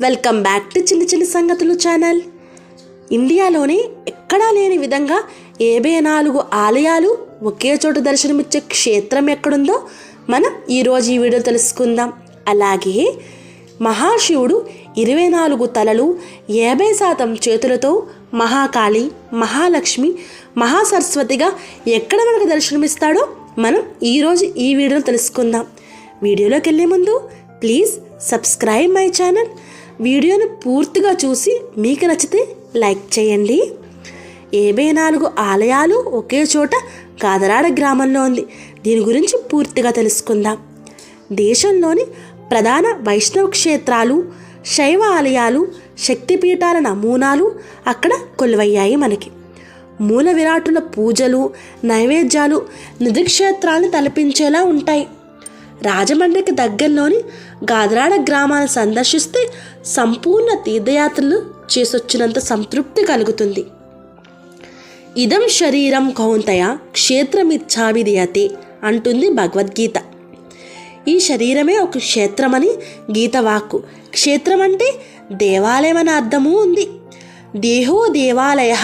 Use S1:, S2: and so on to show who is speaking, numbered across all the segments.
S1: Welcome back to చిన్ని చిన్ని సంగతులు ఛానల్. ఇండియాలోనే ఎక్కడా లేని విధంగా 74 ఆలయాలు ఒకే చోట దర్శనమిచ్చే క్షేత్రం ఎక్కడుందో మనం ఈరోజు ఈ వీడియో తెలుసుకుందాం. అలాగే మహాశివుడు 24 తలలు 50% చేతులతో మహాకాళి, మహాలక్ష్మి, మహాసరస్వతిగా ఎక్కడ మనకు దర్శనమిస్తాడో మనం ఈరోజు ఈ వీడియోలో తెలుసుకుందాం. వీడియోలోకి వెళ్ళే ముందు ప్లీజ్ సబ్స్క్రైబ్ మై ఛానల్. వీడియోను పూర్తిగా చూసి మీకు నచ్చితే లైక్ చేయండి. 74 ఆలయాలు ఒకే చోట గాదరాడ గ్రామంలో ఉంది. దీని గురించి పూర్తిగా తెలుసుకుందాం. దేశంలోని ప్రధాన వైష్ణవ క్షేత్రాలు, శైవ ఆలయాలు, శక్తిపీఠాల నమూనాలు అక్కడ కొలువయ్యాయి. మనకి మూల విరాటుల పూజలు, నైవేద్యాలు నిధిక్షేత్రాలను తలపించేలా ఉంటాయి. రాజమండ్రికి దగ్గరలోని గాదరాడ గ్రామాన్ని సందర్శిస్తే సంపూర్ణ తీర్థయాత్రలు చేసొచ్చినంత సంతృప్తి కలుగుతుంది. ఇదం శరీరం కౌంతయ క్షేత్రమిచ్చావిదయతే అంటుంది భగవద్గీత. ఈ శరీరమే ఒక క్షేత్రమని గీత వాక్కు. క్షేత్రం అంటే దేవాలయం అనే అర్థము ఉంది. దేహో దేవాలయ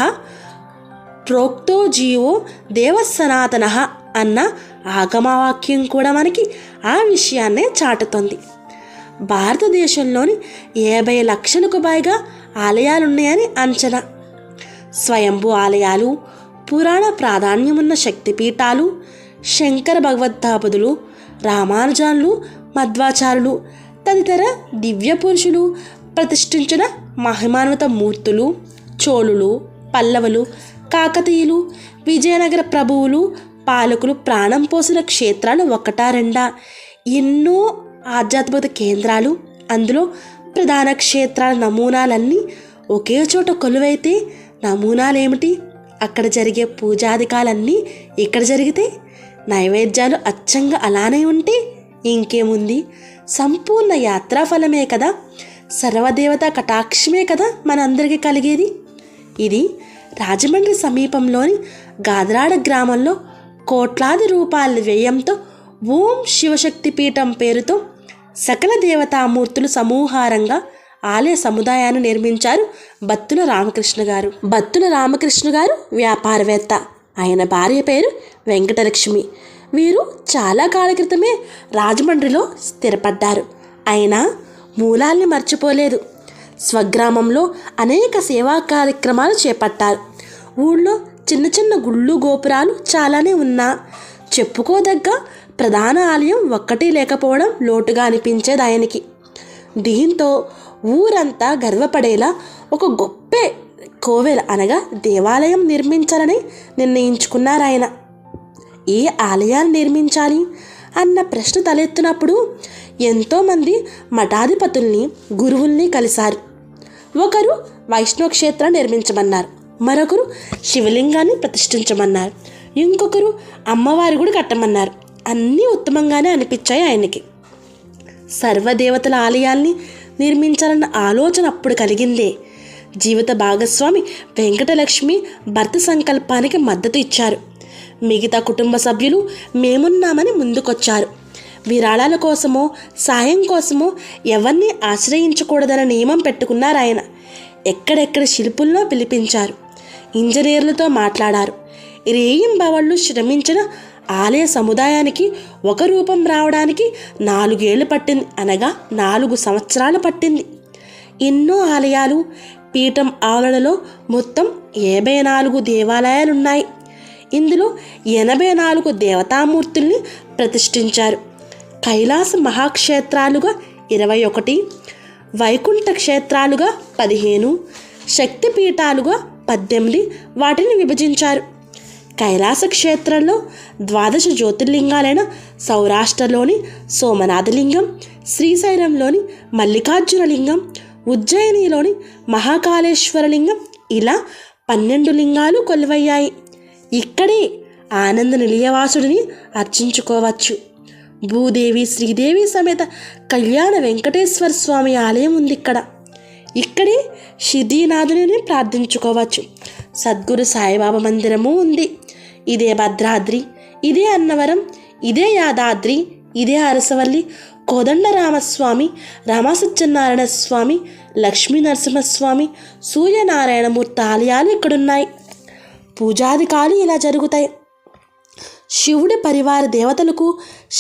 S1: ప్రోక్తో జీవో దేవసనాతన అన్న ఆగమవాక్యం కూడా మనకి ఆ విషయాన్నే చాటుతుంది. భారతదేశంలోని 50 లక్షలకు పైగా ఆలయాలున్నాయని అంచనా. స్వయంభూ ఆలయాలు, పురాణ ప్రాధాన్యమున్న శక్తిపీఠాలు, శంకర భగవద్ధాపదులు, రామానుజానులు, మధ్వాచారులు తదితర దివ్య పురుషులు ప్రతిష్ఠించిన మహిమాన్విత మూర్తులు, చోళులు, పల్లవులు, కాకతీయులు, విజయనగర ప్రభువులు, పాలకులు ప్రాణం పోసిన క్షేత్రాలు ఒకటా రెండా, ఎన్నో ఆధ్యాత్మిక కేంద్రాలు. అందులో ప్రధాన క్షేత్రాల నమూనాలన్నీ ఒకే చోట కొలువైతే నమూనాలేమిటి? అక్కడ జరిగే పూజాధికాలన్నీ ఇక్కడ జరిగితే నైవేద్యాలు అచ్చంగా అలానే ఉంటే ఇంకేముంది? సంపూర్ణ యాత్రాఫలమే కదా, సర్వదేవతా కటాక్షమే కదా మనందరికీ కలిగేది. ఇది రాజమండ్రి సమీపంలోని గాదరాడ గ్రామంలో కోట్లాది రూపాయల వ్యయంతో ఓం శివశక్తి పీఠం పేరుతో సకల దేవతామూర్తులు సమూహారంగా ఆలయ సముదాయాన్ని నిర్మించారు బత్తుల రామకృష్ణ గారు. బత్తుల రామకృష్ణ గారు వ్యాపారవేత్త. ఆయన భార్య పేరు వెంకటలక్ష్మి. వీరు చాలా కాల క్రితమే రాజమండ్రిలో స్థిరపడ్డారు. అయినా మూలాల్ని మర్చిపోలేదు. స్వగ్రామంలో అనేక సేవా కార్యక్రమాలు చేపట్టారు. ఊళ్ళో చిన్న చిన్న గుళ్ళు గోపురాలు చాలానే ఉన్నా చెప్పుకోదగ్గ ప్రధాన ఆలయం ఒక్కటి లేకపోవడం లోటుగా అనిపించేది ఆయనకి. దీంతో ఊరంతా గర్వపడేలా ఒక గొప్ప కోవెల అనగా దేవాలయం నిర్మించాలని నిర్ణయించుకున్నారు ఆయన. ఏ ఆలయాన్ని నిర్మించాలి అన్న ప్రశ్న తలెత్తినప్పుడు ఎంతోమంది మఠాధిపతుల్ని, గురువుల్ని కలిశారు. ఒకరు వైష్ణవ క్షేత్రం నిర్మించమన్నారు, మరొకరు శివలింగాన్ని ప్రతిష్ఠించమన్నారు, ఇంకొకరు అమ్మవారి గుడి కట్టమన్నారు. అన్నీ ఉత్తమంగానే అనిపించాయి ఆయనకి. సర్వదేవతల ఆలయాల్ని నిర్మించాలన్న ఆలోచన అప్పుడు కలిగిందే. జీవిత భాగస్వామి వెంకటలక్ష్మి భర్త సంకల్పానికి మద్దతు ఇచ్చారు. మిగతా కుటుంబ సభ్యులు మేమున్నామని ముందుకొచ్చారు. విరాళాల కోసమో సాయం కోసమో ఎవరిని ఆశ్రయించకూడదన్న నియమం పెట్టుకున్నారు ఆయన. ఎక్కడెక్కడ శిల్పుల్లో పిలిపించారు, ఇంజనీర్లతో మాట్లాడారు. రేయింబవళ్ళు శ్రమించిన ఆలయ సముదాయానికి ఒక రూపం రావడానికి 4 ఏళ్ళు పట్టింది, అనగా 4 సంవత్సరాలు పట్టింది. ఎన్నో ఆలయాలు, పీఠం ఆవరణలో మొత్తం 54 దేవాలయాలున్నాయి. ఇందులో 84 దేవతామూర్తుల్ని ప్రతిష్ఠించారు. కైలాస మహాక్షేత్రాలుగా 21, వైకుంఠ క్షేత్రాలుగా 15, శక్తిపీఠాలుగా 18 వాటిని విభజించారు. కైలాస క్షేత్రంలో 12 జ్యోతిర్లింగాలైన సౌరాష్ట్రలోని సోమనాథలింగం, శ్రీశైలంలోని మల్లికార్జునలింగం, ఉజ్జయినిలోని మహాకాళేశ్వరలింగం ఇలా 12 లింగాలు కొలువయ్యాయి. ఇక్కడే ఆనంద నిలయవాసుడిని అర్చించుకోవచ్చు. భూదేవి, శ్రీదేవి సమేత కళ్యాణ వెంకటేశ్వర స్వామి ఆలయం ఉంది ఇక్కడ. ఇక్కడే షిర్డీనాథుని ప్రార్థించుకోవచ్చు. సద్గురు సాయిబాబా మందిరము ఉంది. ఇదే భద్రాద్రి, ఇదే అన్నవరం, ఇదే యాదాద్రి, ఇదే అరసవల్లి కోదండరామస్వామి, రామసత్యనారాయణ స్వామి, లక్ష్మీ నరసింహస్వామి, సూర్యనారాయణమూర్తి ఆలయాలు ఇక్కడున్నాయి. పూజాధికాలు ఇలా జరుగుతాయి. శివుడి పరివార దేవతలకు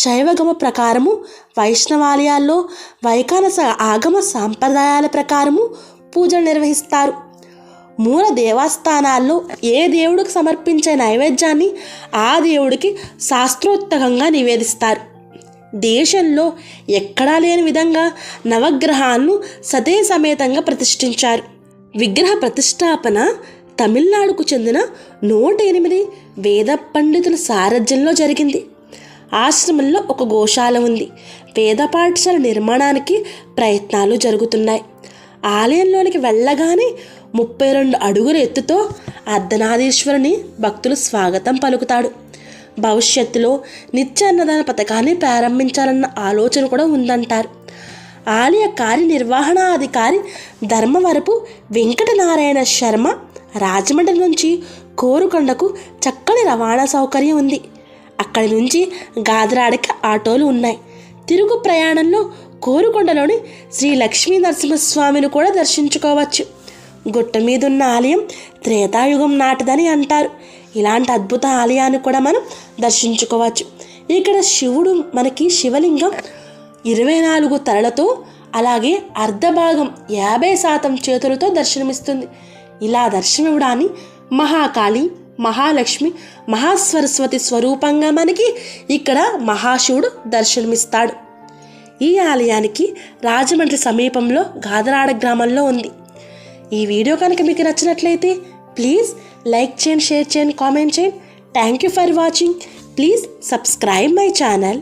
S1: శైవగమ ప్రకారము, వైష్ణవాలయాల్లో వైఖానస ఆగమ సాంప్రదాయాల ప్రకారము పూజలు నిర్వహిస్తారు. మూల దేవస్థానాల్లో ఏ దేవుడికి సమర్పించే నైవేద్యాన్ని ఆ దేవుడికి శాస్త్రోక్తంగా నివేదిస్తారు. దేశంలో ఎక్కడా లేని విధంగా నవగ్రహాలను సతే సమేతంగా ప్రతిష్ఠించారు. విగ్రహ ప్రతిష్టాపన తమిళనాడుకు చెందిన 108 వేద పండితుల సారథ్యంలో జరిగింది. ఆశ్రమంలో ఒక గోశాల ఉంది. వేద పాఠశాల నిర్మాణానికి ప్రయత్నాలు జరుగుతున్నాయి. ఆలయంలోనికి వెళ్ళగానే 32 అడుగుల ఎత్తుతో అర్ధనారీశ్వరుని భక్తులు స్వాగతం పలుకుతాడు. భవిష్యత్తులో నిత్య అన్నదాన పథకాన్ని ప్రారంభించాలన్న ఆలోచన కూడా ఉందంటారు. ఆలయ కార్యనిర్వహణాధికారి ధర్మవరపు వెంకటనారాయణ శర్మ, రాజమండ్రి నుంచి కోరుకొండకు చక్కని రవాణా సౌకర్యం ఉంది. అక్కడి నుంచి గాదరాడకి ఆటోలు ఉన్నాయి. తిరుగు ప్రయాణంలో కోరుకొండలోని శ్రీ లక్ష్మీ నరసింహస్వామిని కూడా దర్శించుకోవచ్చు. గుట్ట మీదున్న ఆలయం త్రేతాయుగం నాటిదని అంటారు. ఇలాంటి అద్భుత ఆలయాన్ని కూడా మనం దర్శించుకోవచ్చు. ఇక్కడ శివుడు మనకి శివలింగం 24 తలలతో, అలాగే అర్ధభాగం 50% చేతులతో దర్శనమిస్తుంది. ఇలా దర్శనమివ్వడాన్ని మహాకాళి, మహాలక్ష్మి, మహాసరస్వతి స్వరూపంగా మనకి ఇక్కడ మహాశివుడు దర్శనమిస్తాడు. ఈ ఆలయానికి రాజమండ్రి సమీపంలో గాదరాడ గ్రామంలో ఉంది. ఈ వీడియో కనుక మీకు నచ్చినట్లయితే ప్లీజ్ లైక్ చేయండి, షేర్ చేయండి, కామెంట్ చేయండి. Thank you for watching. Please subscribe my channel.